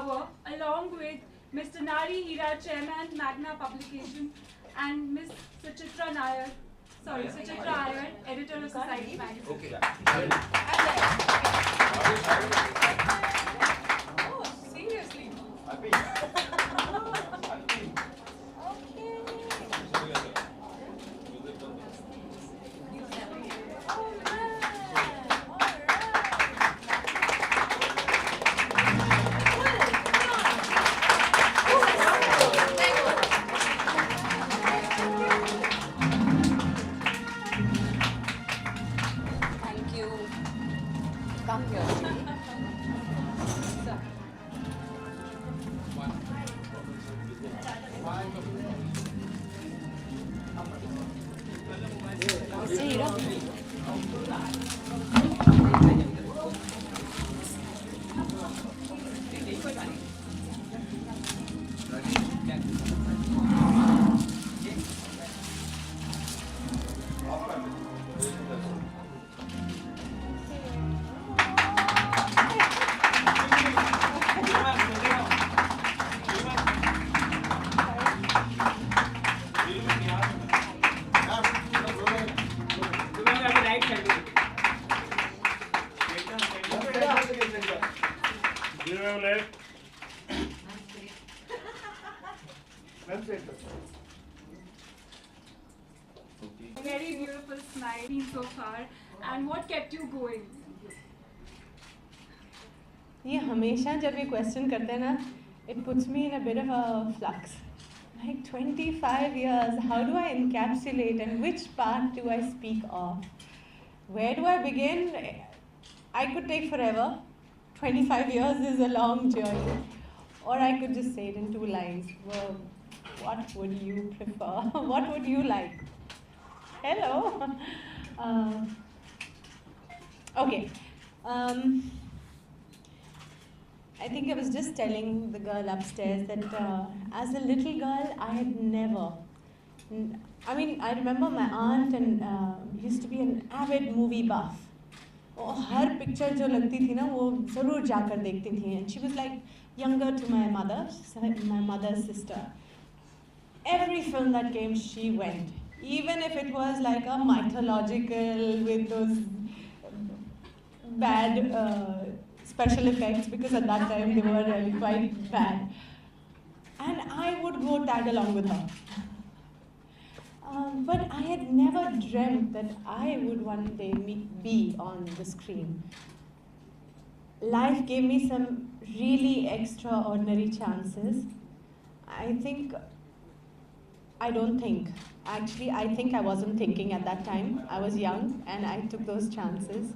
power, along with Mr. Nari Hira, Chairman, Magna Publication, and Ms. Suchitra Iyer, Editor of Society Magazine. Okay. Oh, seriously? Come here. See you. Very beautiful smile so far. And what kept you going? ये हमेशा जब ये question करते हैं ना, it puts me in a bit of a flux. Like 25 years, how do I encapsulate and which part do I speak of? Where do I begin? I could take forever. 25 years is a long journey. Or I could just say it in 2 lines. Well, what would you prefer? What would you like? Hello. Okay. I think I was just telling the girl upstairs that as a little girl, I had never. I mean, I remember my aunt and used to be an avid movie buff. और हर picture जो लगती थी ना वो ज़रूर जाकर देखती थी. And she was like younger to my mother's sister. Every film that came, she went. Even if it was like a mythological with those bad special effects, because at that time they were really quite bad. And I would go tag along with her. But I had never dreamt that I would one day be on the screen. Life gave me some really extraordinary chances. I think I think I wasn't thinking at that time. I was young and I took those chances.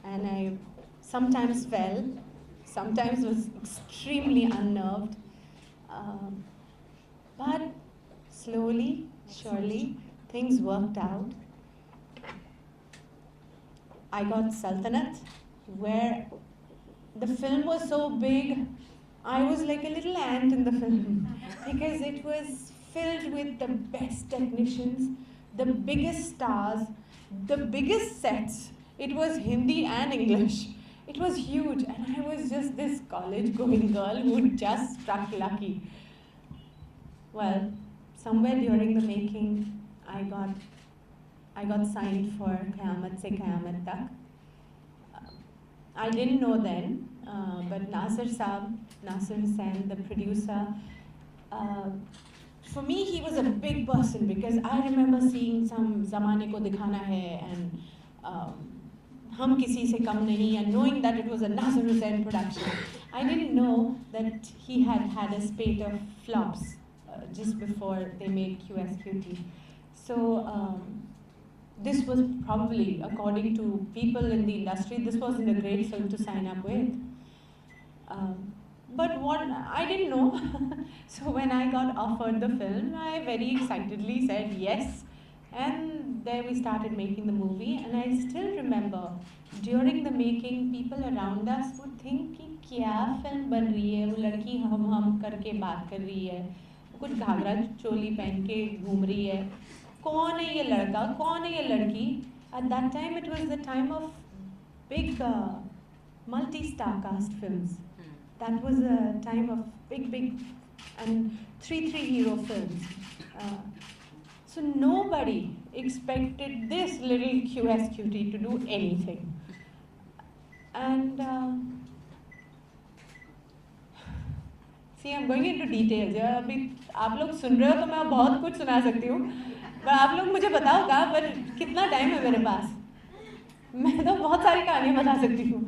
And I sometimes fell, sometimes was extremely unnerved. But slowly, surely, things worked out. I got Sultanat, where the film was so big, I was like a little ant in the film because it was filled with the best technicians, the biggest stars, the biggest sets. It was Hindi and English. It was huge, and I was just this college-going girl who just struck lucky. Well, somewhere during the making, I got signed for Qayamat Se Qayamat Tak. I didn't know then, but Nasir Hussain, the producer, for me he was a big person because I remember seeing some Zamane Ko Dikhana Hai and Hum Kisi Se Kam Nahi, and knowing that it was a Nasir Hussain production. I didn't know that he had had a spate of flops just before they made QSQT. So this was probably, according to people in the industry, this wasn't a great film to sign up with. But what I didn't know. So when I got offered the film, I very excitedly said yes. And there we started making the movie. And I still remember, during the making, people around us would think कि क्या film बन रही है, वो लड़की हम करके बात कर रही है, कुछ घाघरा चोली पहन के घूम रही है, कौन है ये लड़का, कौन है ये लड़की. At that time, it was the time of big multi-star cast films. that was a time of big and three hero films. So nobody expected this little QSQT to do anything. And see, I'm going into details. अभी आप लोग सुन रहे हो तो मैं बहुत कुछ सुना सकती हूँ. पर आप लोग मुझे बताओ कहाँ पर कितना टाइम है मेरे पास. मैं तो बहुत सारी कहानियाँ बता सकती हूँ.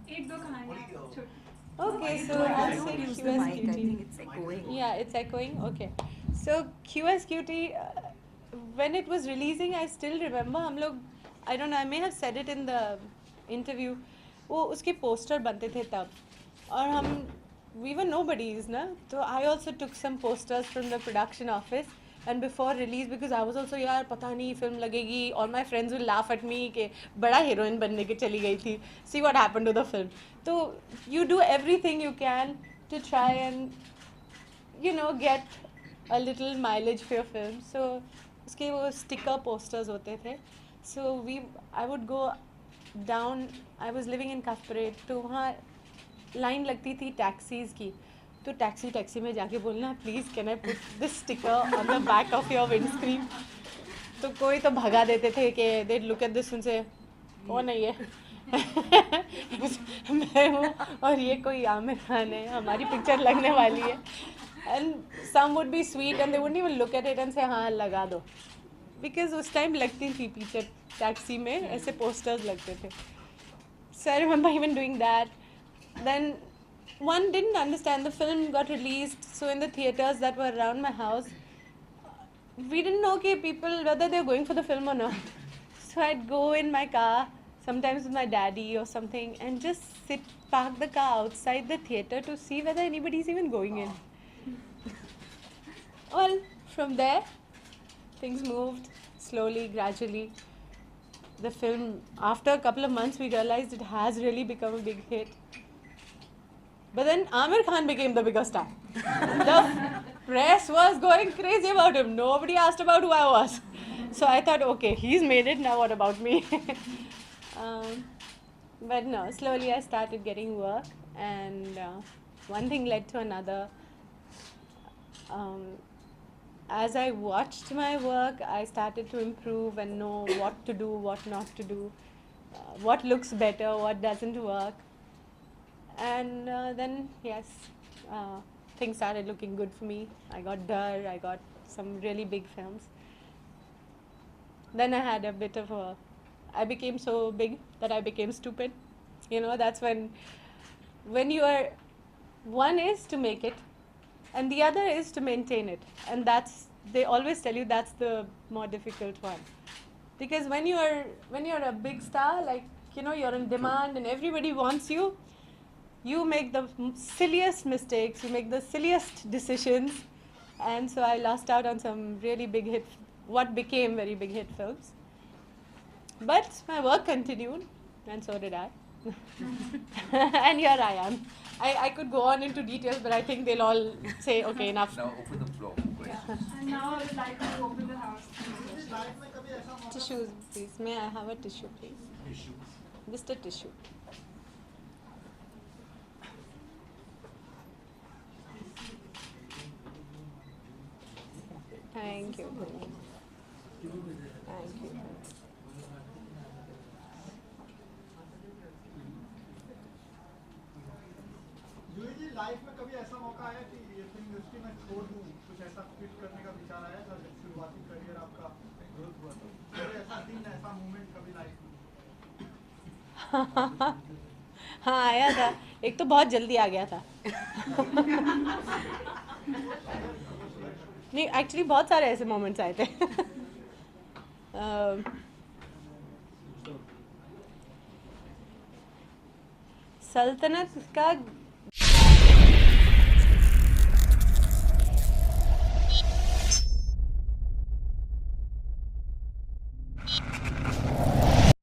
एक दो कहानियाँ. Okay, so I'll say QSQT. I think it's echoing. Yeah, it's echoing. Okay. So QSQT, when it was releasing, I still remember हम लोग, I don't know, I may have said it in the interview, वो उसके poster बनते थे तब और हम we were nobodies ना, तो I also took some posters from the production office and before release because I was also यार पता नहीं film लगेगी, all my friends will laugh at me कि बड़ा heroine बनने के चली गई थी, see what happened to the film. So you do everything you can to try and you know get a little mileage for your film. So उसके वो sticker posters होते थे. So I would go down. I was living in Kasperet, तो वहाँ line लगती थी taxis की. तो टैक्सी में जाके बोलना please can I put this sticker on the back of your windscreen. तो कोई तो भगा देते थे कि दे लुक एट दिस उनसे कौन है ये मैं हूँ और ये कोई आमिर खान है, हमारी पिक्चर लगने वाली है. And some would be sweet and they wouldn't even look at it and say हाँ लगा दो, बिकॉज उस टाइम लगती थी पीछे टैक्सी में ऐसे पोस्टर्स लगते थे. So I remember even doing that. Then one didn't understand, the film got released, so in the theatres that were around my house, we didn't know people whether they were going for the film or not. So I'd go in my car, sometimes with my daddy or something, and just park the car outside the theatre to see whether anybody's even going in. Well, from there, things moved slowly, gradually. The film, after a couple of months, we realized it has really become a big hit. But then Amir Khan became the bigger star. The press was going crazy about him. Nobody asked about who I was. So I thought, okay, he's made it, now what about me? But no, slowly I started getting work, and one thing led to another. As I watched my work, I started to improve and know what to do, what not to do, what looks better, what doesn't work. And then, yes, things started looking good for me. I got Dar, I got some really big films. Then I had a bit of I became so big that I became stupid. You know, that's when you are, one is to make it, and the other is to maintain it. And they always tell you that's the more difficult one. Because when you're a big star, like, you know, you're in demand and everybody wants you, you make the silliest mistakes, you make the silliest decisions. And so I lost out on some really big hit, what became very big hit films. But my work continued, and so did I. And here I am. I could go on into details, but I think they'll all say, okay, enough. Now open the floor. And now I would like to open the house. Tissues, please. May I have a tissue, please? Tissue. Just a tissue. Thank you. Thank you. Juhi ji, life में कभी ऐसा मौका आया कि ये film industry में छोड़ दूं, कुछ ऐसा क्विट करने का विचार आया था जब शुरुआती करियर आपका ग्रोथ हुआ था? कोई ऐसा दिन, ऐसा मोमेंट कभी लाइफ में? हाँ आया था, एक तो बहुत जल्दी आ गया था. नहीं, एक्चुअली बहुत सारे ऐसे मोमेंट्स आए थे. सल्तनत का